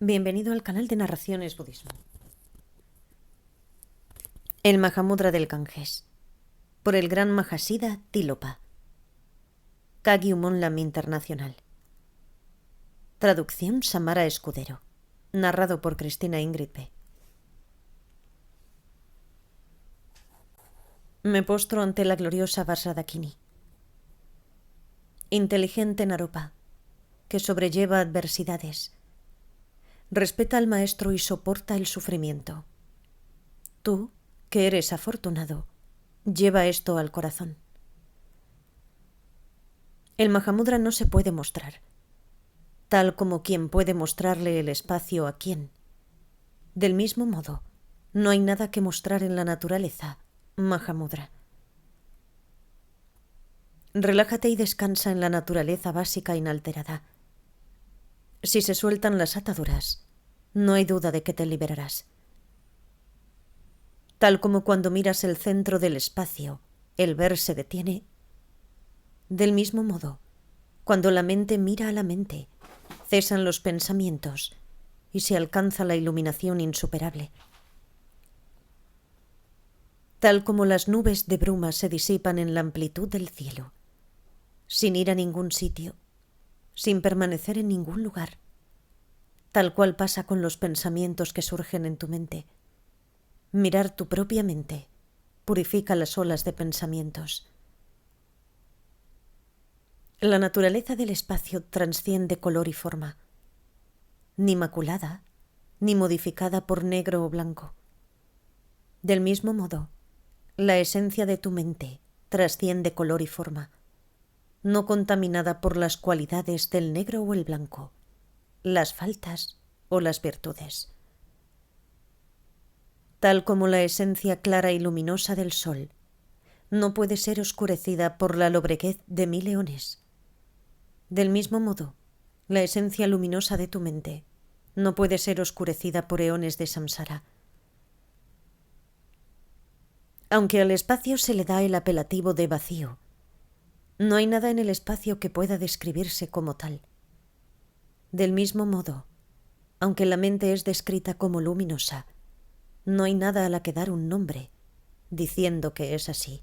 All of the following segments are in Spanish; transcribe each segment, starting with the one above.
Bienvenido al canal de Narraciones Budismo. El Mahamudra del Ganges, por el gran Mahasiddha Tilopa. Kagyumon Lam Internacional. Traducción Samara Escudero. Narrado por Cristina Ingrid P. Me postro ante la gloriosa Vajradakini. Inteligente Naropa, que sobrelleva adversidades. Respeta al maestro y soporta el sufrimiento. Tú, que eres afortunado, lleva esto al corazón. El Mahamudra no se puede mostrar, tal como quien puede mostrarle el espacio a quien. Del mismo modo, no hay nada que mostrar en la naturaleza, Mahamudra. Relájate y descansa en la naturaleza básica inalterada. Si se sueltan las ataduras, no hay duda de que te liberarás. Tal como cuando miras el centro del espacio, el ver se detiene. Del mismo modo, cuando la mente mira a la mente, cesan los pensamientos y se alcanza la iluminación insuperable. Tal como las nubes de bruma se disipan en la amplitud del cielo, sin ir a ningún sitio, sin permanecer en ningún lugar, tal cual pasa con los pensamientos que surgen en tu mente. Mirar tu propia mente purifica las olas de pensamientos. La naturaleza del espacio trasciende color y forma, ni maculada, ni modificada por negro o blanco. Del mismo modo, la esencia de tu mente trasciende color y forma, no contaminada por las cualidades del negro o el blanco, las faltas o las virtudes. Tal como la esencia clara y luminosa del sol no puede ser oscurecida por la lobreguez de 1000 eones. Del mismo modo, la esencia luminosa de tu mente no puede ser oscurecida por eones de samsara. Aunque al espacio se le da el apelativo de vacío, no hay nada en el espacio que pueda describirse como tal. Del mismo modo, aunque la mente es descrita como luminosa, no hay nada a la que dar un nombre, diciendo que es así.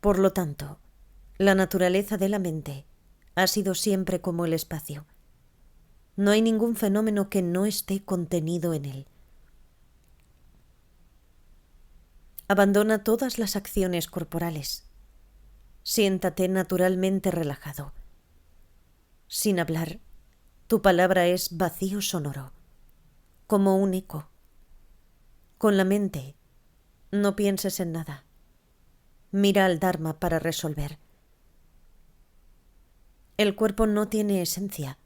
Por lo tanto, la naturaleza de la mente ha sido siempre como el espacio. No hay ningún fenómeno que no esté contenido en él. Abandona todas las acciones corporales. Siéntate naturalmente relajado. Sin hablar, tu palabra es vacío sonoro, como un eco. Con la mente, no pienses en nada. Mira al Dharma para resolver. El cuerpo no tiene esencia,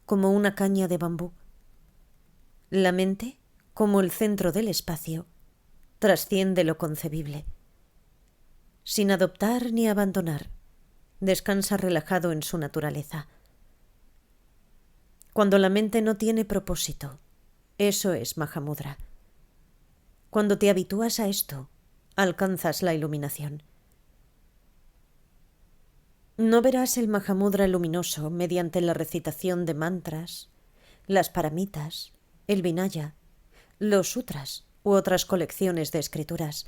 como una caña de bambú. La mente, como el centro del espacio, trasciende lo concebible. Sin adoptar ni abandonar, descansa relajado en su naturaleza. Cuando la mente no tiene propósito, eso es Mahamudra. Cuando te habitúas a esto, alcanzas la iluminación. No verás el Mahamudra luminoso mediante la recitación de mantras, las paramitas, el Vinaya, los sutras u otras colecciones de escrituras,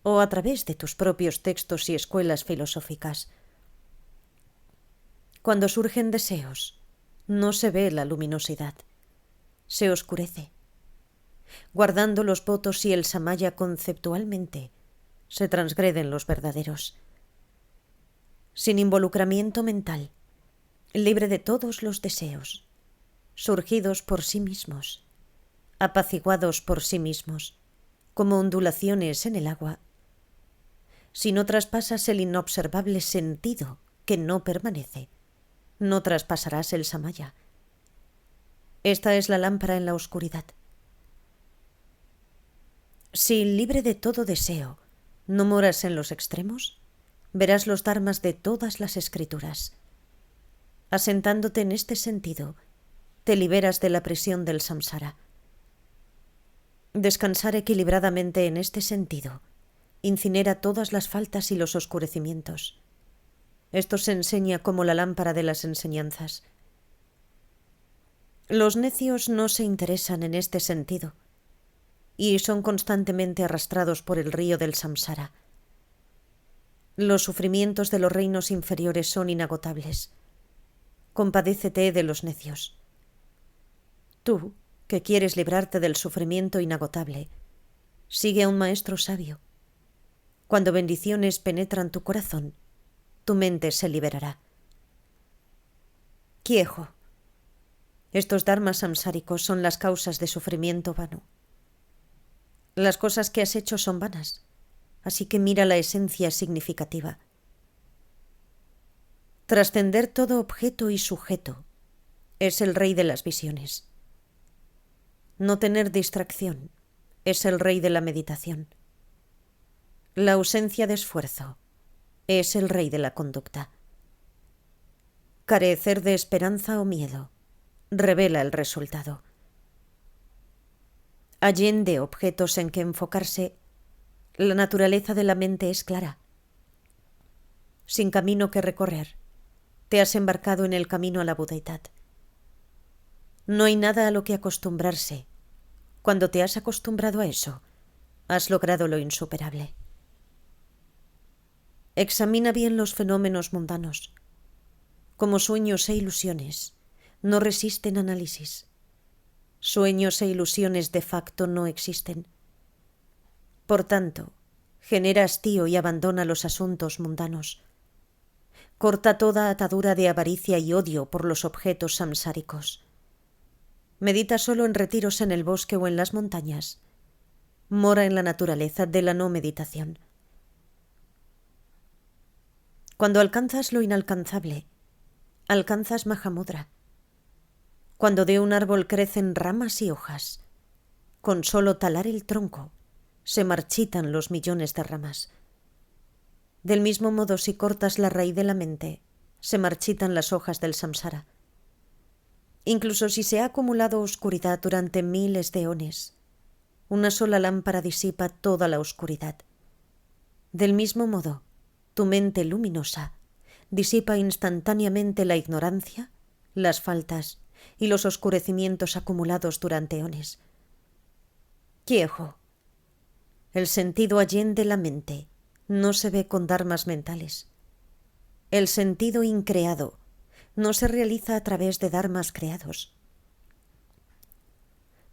o a través de tus propios textos y escuelas filosóficas. Cuando surgen deseos, no se ve la luminosidad, se oscurece. Guardando los votos y el samaya conceptualmente, se transgreden los verdaderos. Sin involucramiento mental, libre de todos los deseos, surgidos por sí mismos, apaciguados por sí mismos, como ondulaciones en el agua. Si no traspasas el inobservable sentido que no permanece, no traspasarás el samaya. Esta es la lámpara en la oscuridad. Si, libre de todo deseo, no moras en los extremos, verás los dharmas de todas las escrituras. Asentándote en este sentido, te liberas de la prisión del samsara. Descansar equilibradamente en este sentido incinera todas las faltas y los oscurecimientos. Esto se enseña como la lámpara de las enseñanzas. Los necios no se interesan en este sentido y son constantemente arrastrados por el río del samsara. Los sufrimientos de los reinos inferiores son inagotables. Compadécete de los necios. Tú, que quieres librarte del sufrimiento inagotable, sigue a un maestro sabio. Cuando bendiciones penetran tu corazón, tu mente se liberará. Quiejo. Estos dharmas samsáricos son las causas de sufrimiento vano. Las cosas que has hecho son vanas, así que mira la esencia significativa. Trascender todo objeto y sujeto es el rey de las visiones. No tener distracción es el rey de la meditación. La ausencia de esfuerzo es el rey de la conducta. Carecer de esperanza o miedo revela el resultado. Allende objetos en que enfocarse, la naturaleza de la mente es clara. Sin camino que recorrer, te has embarcado en el camino a la budeidad. No hay nada a lo que acostumbrarse. Cuando te has acostumbrado a eso, has logrado lo insuperable. Examina bien los fenómenos mundanos. Como sueños e ilusiones, no resisten análisis. Sueños e ilusiones de facto no existen. Por tanto, genera hastío y abandona los asuntos mundanos. Corta toda atadura de avaricia y odio por los objetos samsáricos. Medita solo en retiros en el bosque o en las montañas. Mora en la naturaleza de la no meditación. Cuando alcanzas lo inalcanzable, alcanzas Mahamudra. Cuando de un árbol crecen ramas y hojas, con solo talar el tronco, se marchitan los millones de ramas. Del mismo modo, si cortas la raíz de la mente, se marchitan las hojas del samsara. Incluso si se ha acumulado oscuridad durante miles de eones, una sola lámpara disipa toda la oscuridad. Del mismo modo, tu mente luminosa disipa instantáneamente la ignorancia, las faltas y los oscurecimientos acumulados durante eones. Quiejo. El sentido allende la mente no se ve con dharmas mentales. El sentido increado no se realiza a través de dharmas creados.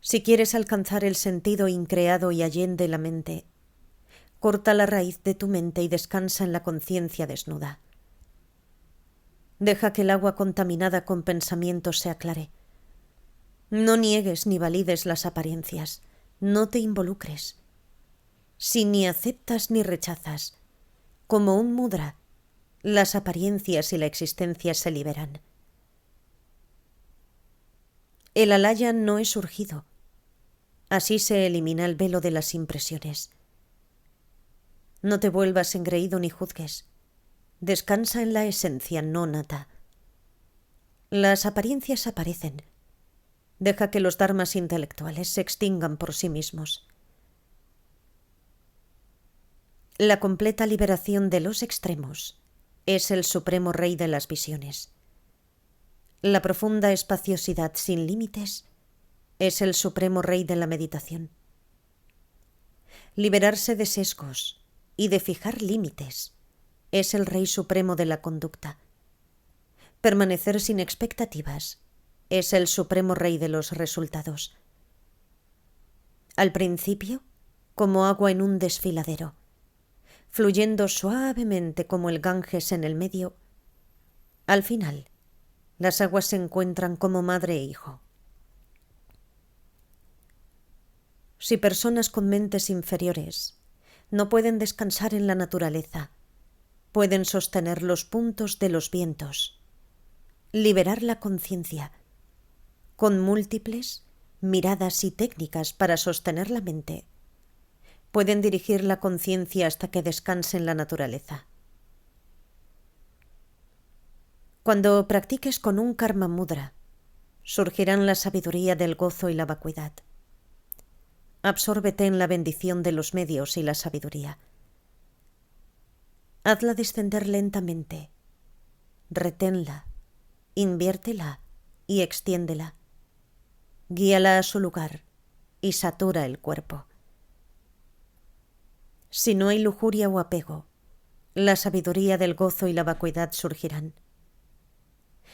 Si quieres alcanzar el sentido increado y allende la mente, corta la raíz de tu mente y descansa en la conciencia desnuda. Deja que el agua contaminada con pensamientos se aclare. No niegues ni valides las apariencias. No te involucres. Si ni aceptas ni rechazas, como un mudra, las apariencias y la existencia se liberan. El alaya no es surgido. Así se elimina el velo de las impresiones. No te vuelvas engreído ni juzgues. Descansa en la esencia no nata. Las apariencias aparecen. Deja que los dharmas intelectuales se extingan por sí mismos. La completa liberación de los extremos es el supremo rey de las visiones. La profunda espaciosidad sin límites es el supremo rey de la meditación. Liberarse de sesgos y de fijar límites es el rey supremo de la conducta. Permanecer sin expectativas es el supremo rey de los resultados. Al principio, como agua en un desfiladero, fluyendo suavemente como el Ganges en el medio, al final, las aguas se encuentran como madre e hijo. Si personas con mentes inferiores no pueden descansar en la naturaleza, pueden sostener los puntos de los vientos, liberar la conciencia, con múltiples miradas y técnicas para sostener la mente, pueden dirigir la conciencia hasta que descanse en la naturaleza. Cuando practiques con un karma mudra, surgirán la sabiduría del gozo y la vacuidad. Absórbete en la bendición de los medios y la sabiduría. Hazla descender lentamente. Reténla, inviértela y extiéndela. Guíala a su lugar y satura el cuerpo. Si no hay lujuria o apego, la sabiduría del gozo y la vacuidad surgirán.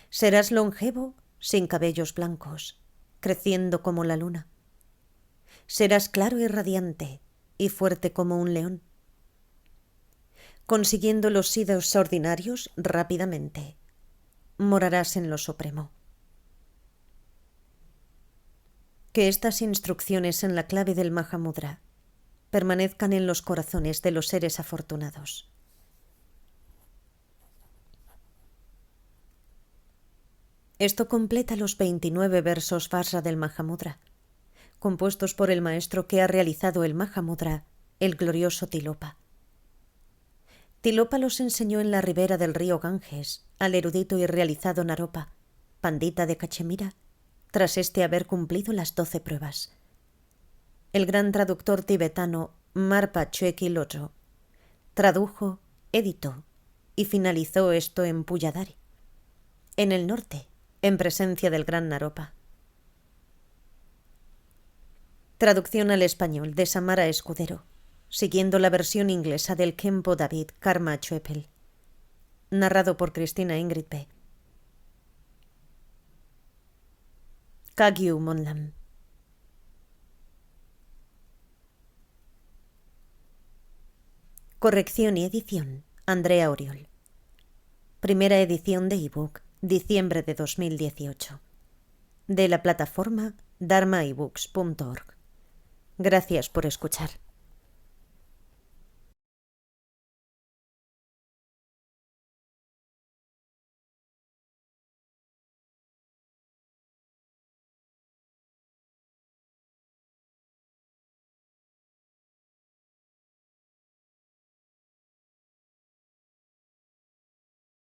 Serás longevo sin cabellos blancos, creciendo como la luna. Serás claro y radiante y fuerte como un león, consiguiendo los siddhas ordinarios rápidamente. Morarás en lo supremo. Que estas instrucciones en la clave del Mahamudra permanezcan en los corazones de los seres afortunados. Esto completa los 29 versos Vajra del Mahamudra, compuestos por el maestro que ha realizado el Mahamudra, el glorioso Tilopa. Tilopa los enseñó en la ribera del río Ganges al erudito y realizado Naropa, pandita de Cachemira, tras este haber cumplido las 12 pruebas. El gran traductor tibetano Marpa Chökyi Lodro tradujo, editó y finalizó esto en Puyadari, en el norte, en presencia del gran Naropa. Traducción al español de Samara Escudero, siguiendo la versión inglesa del Khenpo David Karma Choepel. Narrado por Cristina Ingrid P. Kagyu Monlam. Corrección y edición, Andrea Oriol. Primera edición de ebook, diciembre de 2018. De la plataforma dharmaebooks.org. Gracias por escuchar.